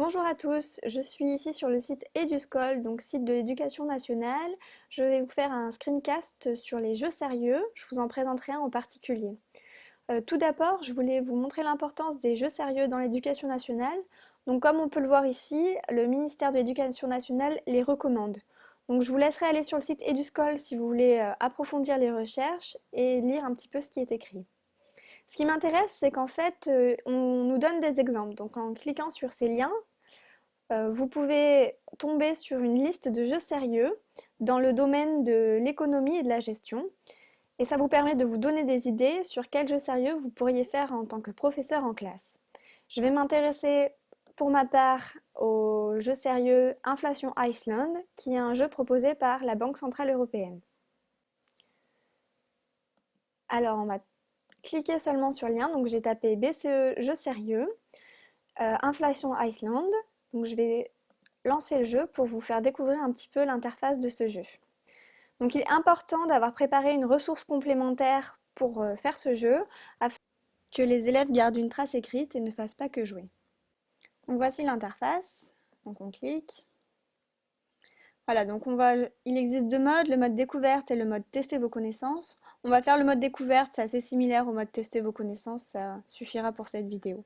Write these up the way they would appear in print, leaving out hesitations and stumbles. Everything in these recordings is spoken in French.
Bonjour à tous, je suis ici sur le site Eduscol, donc site de l'éducation nationale. Je vais vous faire un screencast sur les jeux sérieux, je vous en présenterai un en particulier. Tout d'abord, je voulais vous montrer l'importance des jeux sérieux dans l'éducation nationale. Donc comme on peut le voir ici, le ministère de l'Éducation nationale les recommande. Donc je vous laisserai aller sur le site Eduscol si vous voulez approfondir les recherches et lire un petit peu ce qui est écrit. Ce qui m'intéresse, c'est qu'en fait, on nous donne des exemples. Donc en cliquant sur ces liens, vous pouvez tomber sur une liste de jeux sérieux dans le domaine de l'économie et de la gestion. Et ça vous permet de vous donner des idées sur quels jeux sérieux vous pourriez faire en tant que professeur en classe. Je vais m'intéresser pour ma part au jeu sérieux Inflation Iceland, qui est un jeu proposé par la Banque Centrale Européenne. Alors on va cliquer seulement sur le lien, donc j'ai tapé BCE jeu sérieux, Inflation Iceland, donc je vais lancer le jeu pour vous faire découvrir un petit peu l'interface de ce jeu. Donc il est important d'avoir préparé une ressource complémentaire pour faire ce jeu, afin que les élèves gardent une trace écrite et ne fassent pas que jouer. Donc voici l'interface, donc on clique. Voilà, donc il existe deux modes, le mode découverte et le mode tester vos connaissances. On va faire le mode découverte, c'est assez similaire au mode tester vos connaissances, ça suffira pour cette vidéo.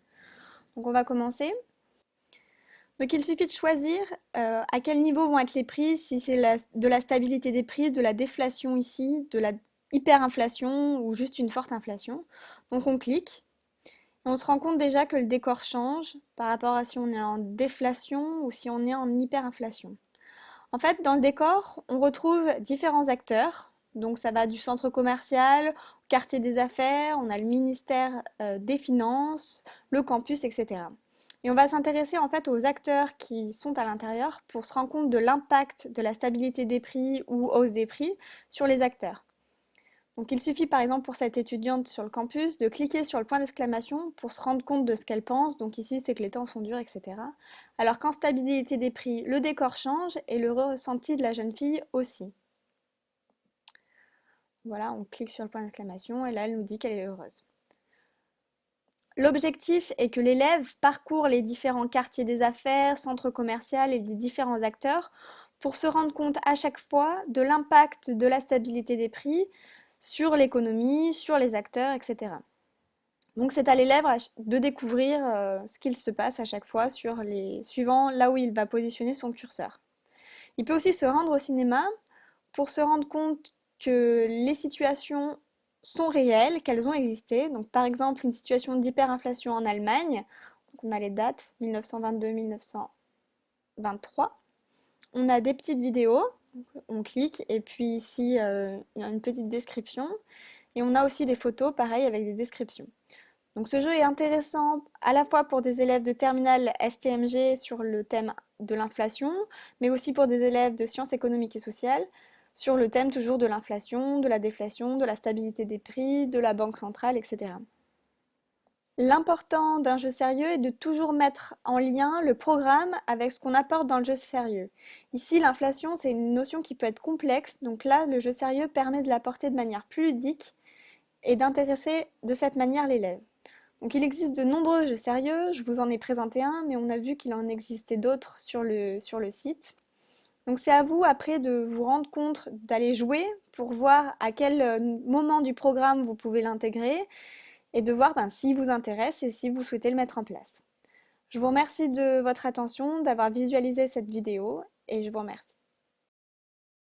Donc on va commencer. Donc il suffit de choisir à quel niveau vont être les prix, si c'est de la stabilité des prix, de la déflation ici, de la hyperinflation ou juste une forte inflation. Donc on clique et on se rend compte déjà que le décor change par rapport à si on est en déflation ou si on est en hyperinflation. En fait, dans le décor, on retrouve différents acteurs. Donc ça va du centre commercial, au quartier des affaires, on a le ministère des Finances, le campus, etc. Et on va s'intéresser en fait aux acteurs qui sont à l'intérieur pour se rendre compte de l'impact de la stabilité des prix ou hausse des prix sur les acteurs. Donc il suffit par exemple pour cette étudiante sur le campus de cliquer sur le point d'exclamation pour se rendre compte de ce qu'elle pense. Donc ici c'est que les temps sont durs, etc. Alors qu'en stabilité des prix, le décor change et le ressenti de la jeune fille aussi. Voilà, on clique sur le point d'exclamation et là elle nous dit qu'elle est heureuse. L'objectif est que l'élève parcourt les différents quartiers des affaires, centres commerciaux et les différents acteurs pour se rendre compte à chaque fois de l'impact de la stabilité des prix sur l'économie, sur les acteurs, etc. Donc c'est à l'élève de découvrir ce qu'il se passe à chaque fois suivant là où il va positionner son curseur. Il peut aussi se rendre au cinéma pour se rendre compte que les situations sont réelles, qu'elles ont existé. Donc par exemple une situation d'hyperinflation en Allemagne, donc on a les dates 1922-1923. On a des petites vidéos, on clique et puis ici il y a une petite description et on a aussi des photos pareil avec des descriptions. Donc ce jeu est intéressant à la fois pour des élèves de terminale STMG sur le thème de l'inflation, mais aussi pour des élèves de sciences économiques et sociales sur le thème toujours de l'inflation, de la déflation, de la stabilité des prix, de la banque centrale, etc. L'important d'un jeu sérieux est de toujours mettre en lien le programme avec ce qu'on apporte dans le jeu sérieux. Ici, l'inflation, c'est une notion qui peut être complexe, donc là, le jeu sérieux permet de l'apporter de manière plus ludique et d'intéresser de cette manière l'élève. Donc il existe de nombreux jeux sérieux, je vous en ai présenté un, mais on a vu qu'il en existait d'autres sur le site. Donc c'est à vous après de vous rendre compte, d'aller jouer pour voir à quel moment du programme vous pouvez l'intégrer et de voir s'il vous intéresse et si vous souhaitez le mettre en place. Je vous remercie de votre attention, d'avoir visualisé cette vidéo et je vous remercie.